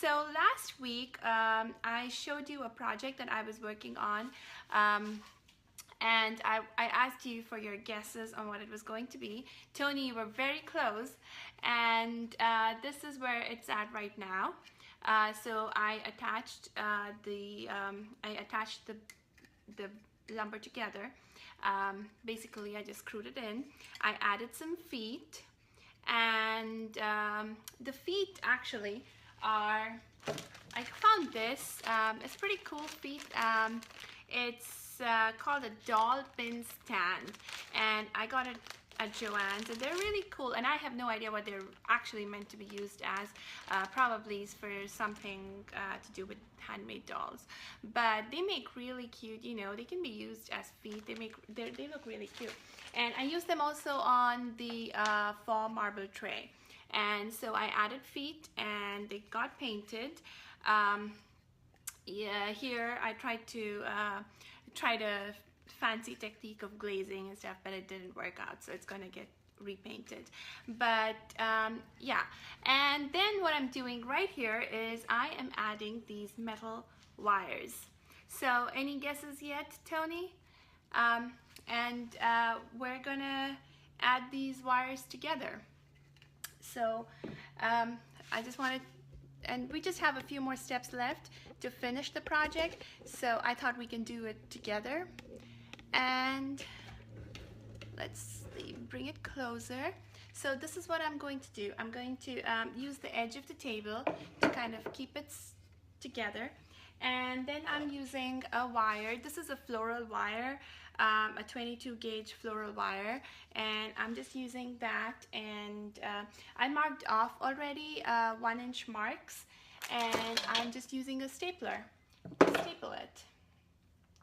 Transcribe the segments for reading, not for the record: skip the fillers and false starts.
So last week I showed you a project that I was working on, and I asked you for your guesses on what it was going to be. Tony, you were very close, and this is where it's at right now. So I attached the lumber together. Basically, I just screwed it in. I added some feet, and the feet actually are, I found this, it's pretty cool feet. It's called a doll pin stand, and I got it at Joann's, and they're really cool, and I have no idea what they're actually meant to be used as. Probably for something to do with handmade dolls, but they make really cute, you know, they can be used as feet. They look really cute, and I use them also on the fall marble tray. And so I added feet, and they got painted. Yeah, here I tried to fancy technique of glazing and stuff, but it didn't work out, so it's gonna get repainted. But yeah, and then what I'm doing right here is I am adding these metal wires. So any guesses yet, Tony? And we're gonna add these wires together. So I just wanted, and we just have a few more steps left to finish the project, so I thought we can do it together. And let's bring it closer. So this is what I'm going to do. I'm going to use the edge of the table to kind of keep it together, and then I'm using a wire. This is a floral wire, a 22 gauge floral wire, and I'm just using that, and I marked off already 1-inch marks, and I'm just using a stapler to staple it.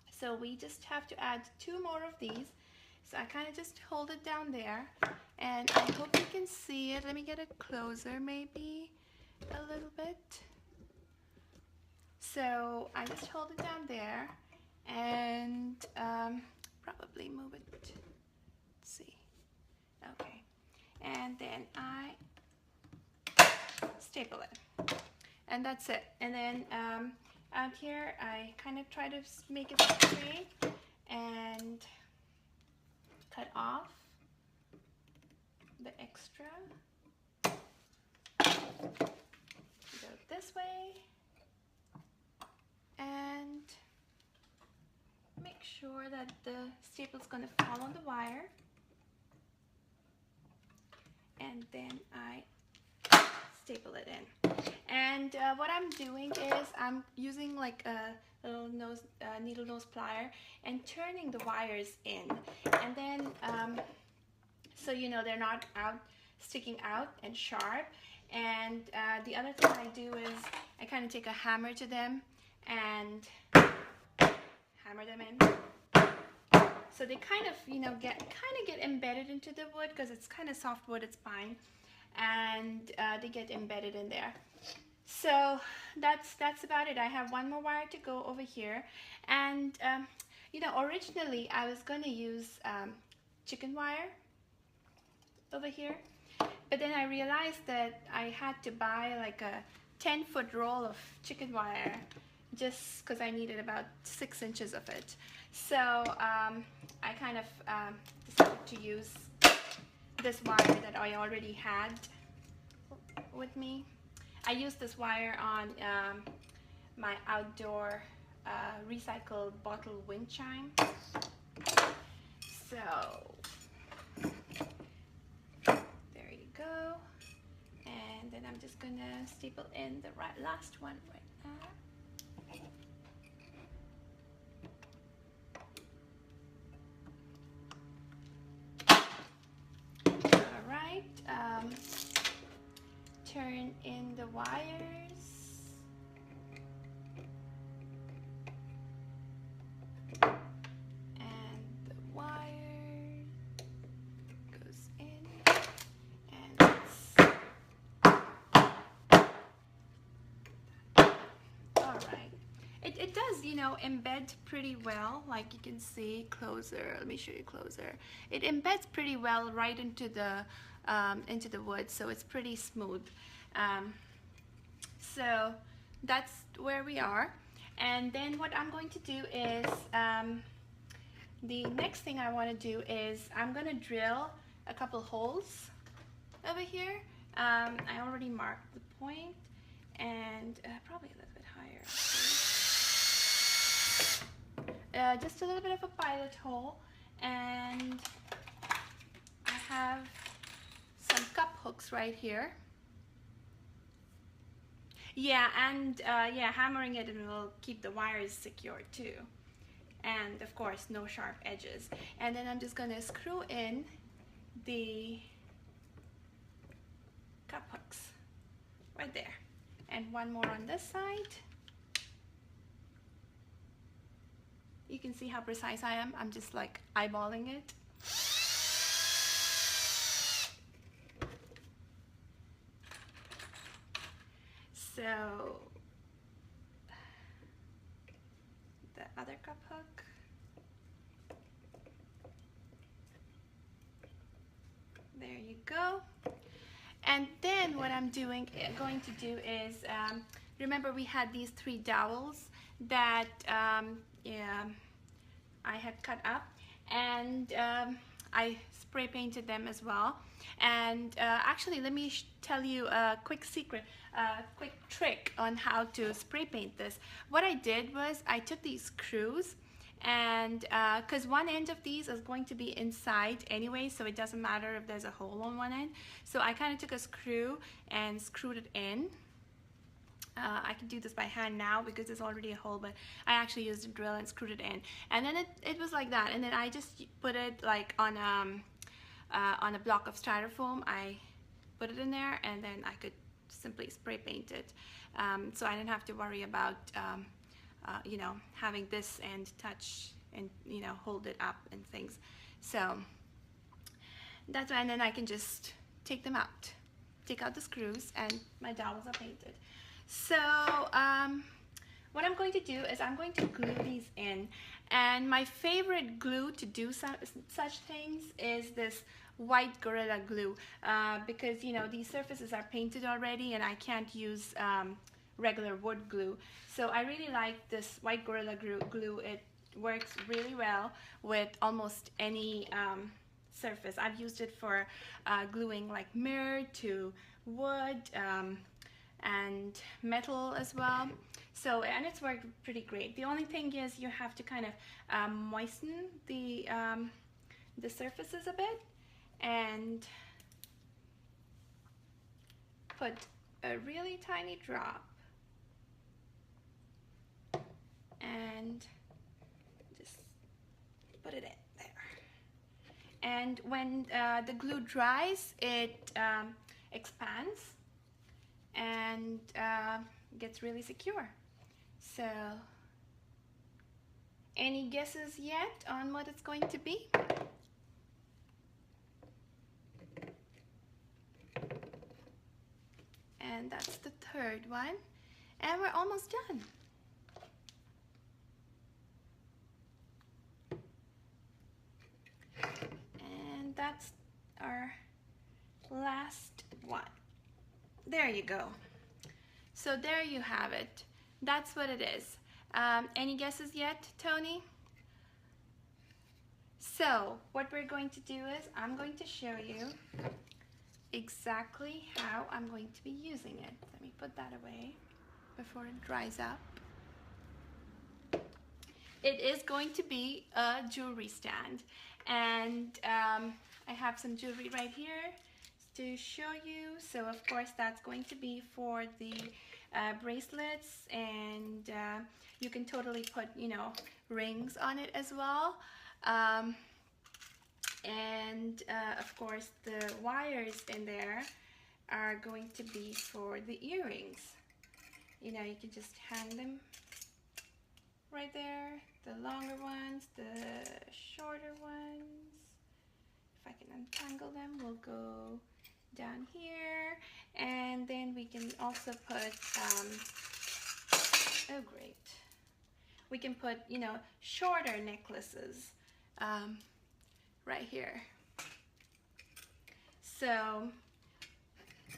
So we just have to add 2 more of these. So I kind of just hold it down there, and I hope you can see it. Let me get it closer, maybe a little bit. So I just hold it down there, and probably move it. Let's see. Okay, and then I staple it, and that's it. And then out here I kind of try to make it straight and cut off the extra. Go this way and make sure that the staple is going to fall on the wire, and then I staple it in. And what I'm doing is I'm using like a little needle nose plier and turning the wires in, and then so you know they're not sticking out and sharp. And the other thing I do is I kind of take a hammer to them and hammer them in, so they kind of, you know, get embedded into the wood, because it's kind of soft wood, it's pine, and they get embedded in there. So that's about it. I have 1 more wire to go over here, and you know, originally I was going to use chicken wire over here, but then I realized that I had to buy like a 10-foot roll of chicken wire, just because I needed about 6 inches of it. So I kind of decided to use this wire that I already had with me. I used this wire on my outdoor recycled bottle wind chime. So there you go. And then I'm just gonna staple in the last one right now. Alright, turn in the wires, and the wire goes in, and alright. It does, you know, embed pretty well, like you can see closer. Let me show you closer. It embeds pretty well right into the wood, so it's pretty smooth. So that's where we are. And then what I'm going to do is, the next thing I want to do is I'm going to drill a couple holes over here. I already marked the point, and probably a little bit higher. Just a little bit of a pilot hole, and I have some cup hooks right here. Yeah, and yeah, hammering it will keep the wires secure too. And of course, no sharp edges. And then I'm just gonna screw in the cup hooks right there. And one more on this side. You can see how precise I am. I'm just like eyeballing it. So the other cup hook. There you go. And then what I'm going to do is, remember we had these 3 dowels that yeah, I had cut up, and I spray painted them as well. And actually, let me tell you a quick secret, a quick trick on how to spray paint this. What I did was I took these screws, and because one end of these is going to be inside anyway, so it doesn't matter if there's a hole on one end. So I kind of took a screw and screwed it in. I can do this by hand now because there's already a hole, but I actually used a drill and screwed it in, and then it was like that. And then I just put it like on a block of styrofoam. I put it in there, and then I could simply spray paint it, so I didn't have to worry about you know, having this end touch and, you know, hold it up and things. So that's why. And then I can just take them out, take out the screws, and my dowels are painted. So what I'm going to do is I'm going to glue these in, and my favorite glue to do such things is this white Gorilla Glue, because, you know, these surfaces are painted already and I can't use regular wood glue. So I really like this white Gorilla Glue. It works really well with almost any surface. I've used it for gluing like mirror to wood, and metal as well. So, and it's worked pretty great. The only thing is you have to kind of moisten the surfaces a bit, and put a really tiny drop, and just put it in there. And when the glue dries, it expands and gets really secure. So, any guesses yet on what it's going to be? And that's the third one, and we're almost done. And that's our last one. There you go. So there you have it. That's what it is. Any guesses yet, Tony? So what we're going to do is I'm going to show you exactly how I'm going to be using it. Let me put that away before it dries up. It is going to be a jewelry stand, and I have some jewelry right here to show you. So of course that's going to be for the bracelets, and you can totally put, you know, rings on it as well. And of course the wires in there are going to be for the earrings. You know, you can just hang them right there, the longer ones, the shorter ones. If I can untangle them, we'll go down here, and then we can also put oh great, we can put, you know, shorter necklaces right here. So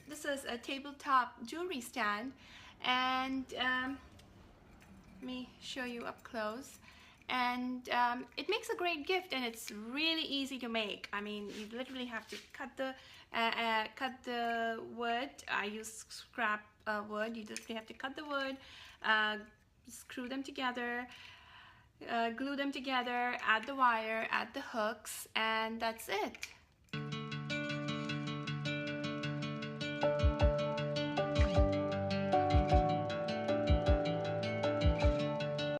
this is a tabletop jewelry stand, And let me show you up close. And it makes a great gift, and it's really easy to make. I mean, you literally have to cut the wood. I use scrap wood. You literally have to cut the wood, screw them together, glue them together, add the wire, add the hooks, and that's it.